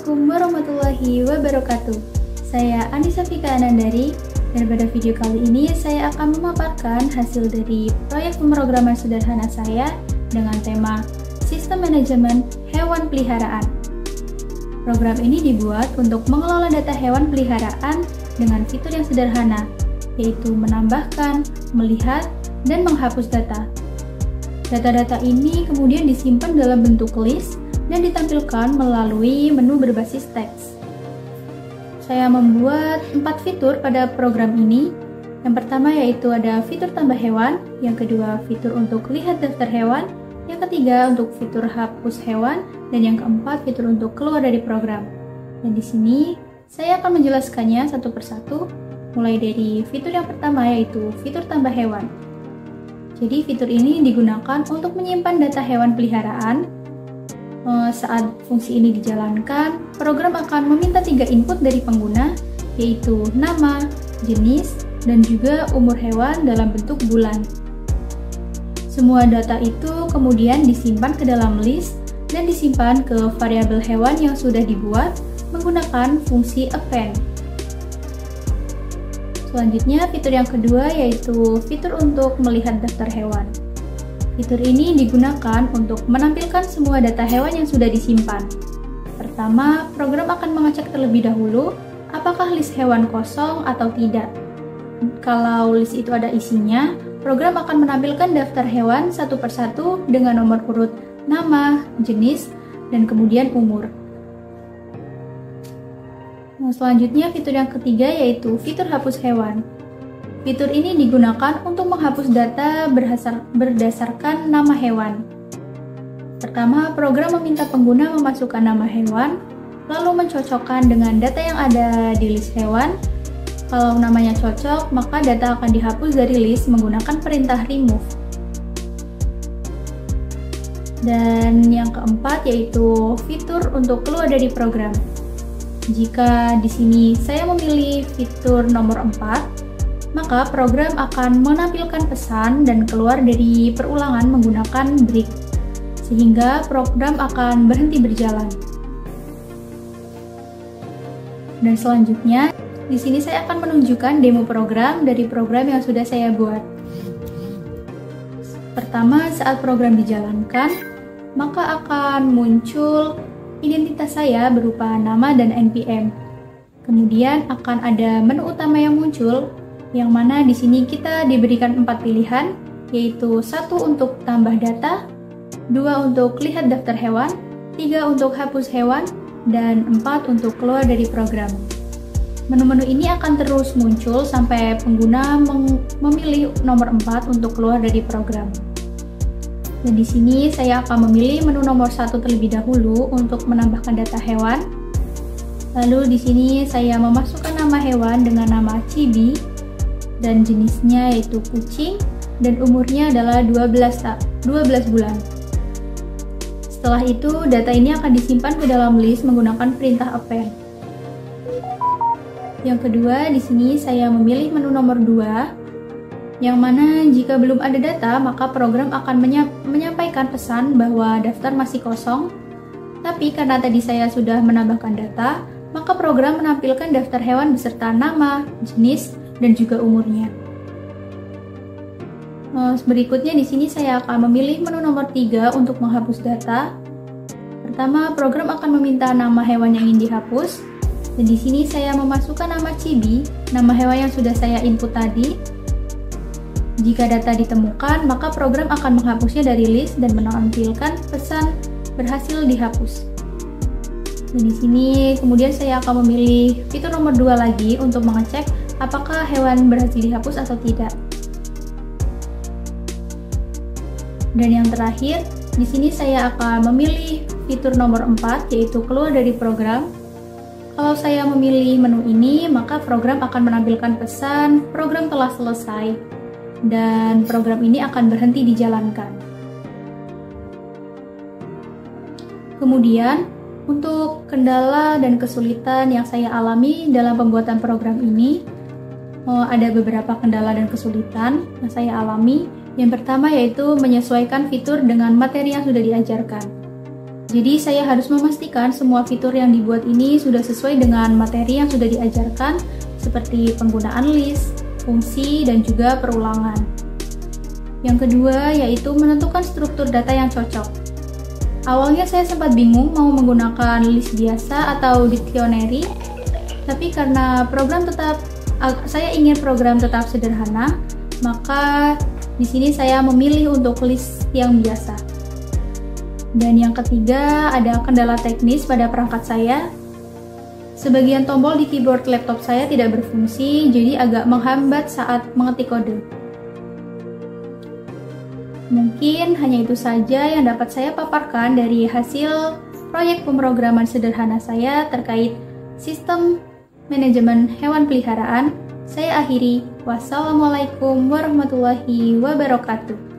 Assalamualaikum warahmatullahi wabarakatuh. Saya Anissa Fika Anandari, dan pada video kali ini saya akan memaparkan hasil dari proyek pemrograman sederhana saya dengan tema Sistem Manajemen Hewan Peliharaan. Program ini dibuat untuk mengelola data hewan peliharaan dengan fitur yang sederhana, yaitu menambahkan, melihat, dan menghapus data. Data-data ini kemudian disimpan dalam bentuk list dan ditampilkan melalui menu berbasis teks. Saya membuat 4 fitur pada program ini. Yang pertama yaitu ada fitur tambah hewan, yang kedua fitur untuk lihat daftar hewan, yang ketiga untuk fitur hapus hewan, dan yang keempat fitur untuk keluar dari program. Dan di sini saya akan menjelaskannya satu persatu, mulai dari fitur yang pertama yaitu fitur tambah hewan. Jadi fitur ini digunakan untuk menyimpan data hewan peliharaan. Saat fungsi ini dijalankan, program akan meminta 3 input dari pengguna, yaitu nama, jenis, dan juga umur hewan dalam bentuk bulan. Semua data itu kemudian disimpan ke dalam list dan disimpan ke variabel hewan yang sudah dibuat menggunakan fungsi append. Selanjutnya, fitur yang kedua yaitu fitur untuk melihat daftar hewan. Fitur ini digunakan untuk menampilkan semua data hewan yang sudah disimpan. Pertama, program akan mengecek terlebih dahulu apakah list hewan kosong atau tidak. Kalau list itu ada isinya, program akan menampilkan daftar hewan satu persatu dengan nomor urut nama, jenis, dan kemudian umur. Selanjutnya, fitur yang ketiga yaitu fitur hapus hewan. Fitur ini digunakan untuk menghapus data berdasarkan nama hewan. Pertama, program meminta pengguna memasukkan nama hewan, lalu mencocokkan dengan data yang ada di list hewan. Kalau namanya cocok, maka data akan dihapus dari list menggunakan perintah remove. Dan yang keempat yaitu fitur untuk keluar dari program. Jika di sini saya memilih fitur nomor 4, maka program akan menampilkan pesan dan keluar dari perulangan menggunakan break, sehingga program akan berhenti berjalan. Dan selanjutnya, di sini saya akan menunjukkan demo program dari program yang sudah saya buat. Pertama, saat program dijalankan, maka akan muncul identitas saya berupa nama dan NPM. Kemudian akan ada menu utama yang muncul, yang mana di sini kita diberikan 4 pilihan, yaitu 1 untuk tambah data, 2 untuk lihat daftar hewan, 3 untuk hapus hewan, dan 4 untuk keluar dari program. Menu-menu ini akan terus muncul sampai pengguna memilih nomor 4 untuk keluar dari program. Dan di sini saya akan memilih menu nomor 1 terlebih dahulu untuk menambahkan data hewan. Lalu di sini saya memasukkan nama hewan dengan nama Chibi, dan jenisnya yaitu kucing, dan umurnya adalah 12 bulan. Setelah itu, data ini akan disimpan ke dalam list menggunakan perintah append. Yang kedua, di sini saya memilih menu nomor 2, yang mana jika belum ada data, maka program akan menyampaikan pesan bahwa daftar masih kosong. Tapi karena tadi saya sudah menambahkan data, maka program menampilkan daftar hewan beserta nama, jenis, dan juga umurnya. Berikutnya di sini saya akan memilih menu nomor 3 untuk menghapus data. Pertama, program akan meminta nama hewan yang ingin dihapus, dan di sini saya memasukkan nama Chibi, nama hewan yang sudah saya input tadi. Jika data ditemukan, maka program akan menghapusnya dari list dan menampilkan pesan berhasil dihapus. Dan di sini kemudian saya akan memilih fitur nomor 2 lagi untuk mengecek apakah hewan berhasil dihapus atau tidak. Dan yang terakhir, di sini saya akan memilih fitur nomor 4 yaitu keluar dari program. Kalau saya memilih menu ini, maka program akan menampilkan pesan program telah selesai dan program ini akan berhenti dijalankan. Kemudian, untuk kendala dan kesulitan yang saya alami dalam pembuatan program ini, ada beberapa kendala dan kesulitan yang saya alami. Yang pertama yaitu menyesuaikan fitur dengan materi yang sudah diajarkan. Jadi saya harus memastikan semua fitur yang dibuat ini sudah sesuai dengan materi yang sudah diajarkan, seperti penggunaan list, fungsi, dan juga perulangan. Yang kedua yaitu menentukan struktur data yang cocok. Awalnya saya sempat bingung mau menggunakan list biasa atau dictionary, tapi karena saya ingin program tetap sederhana, maka di sini saya memilih untuk list yang biasa. Dan yang ketiga, ada kendala teknis pada perangkat saya. Sebagian tombol di keyboard laptop saya tidak berfungsi, jadi agak menghambat saat mengetik kode. Mungkin hanya itu saja yang dapat saya paparkan dari hasil proyek pemrograman sederhana saya terkait sistem manajemen hewan peliharaan. Saya akhiri. Wassalamualaikum warahmatullahi wabarakatuh.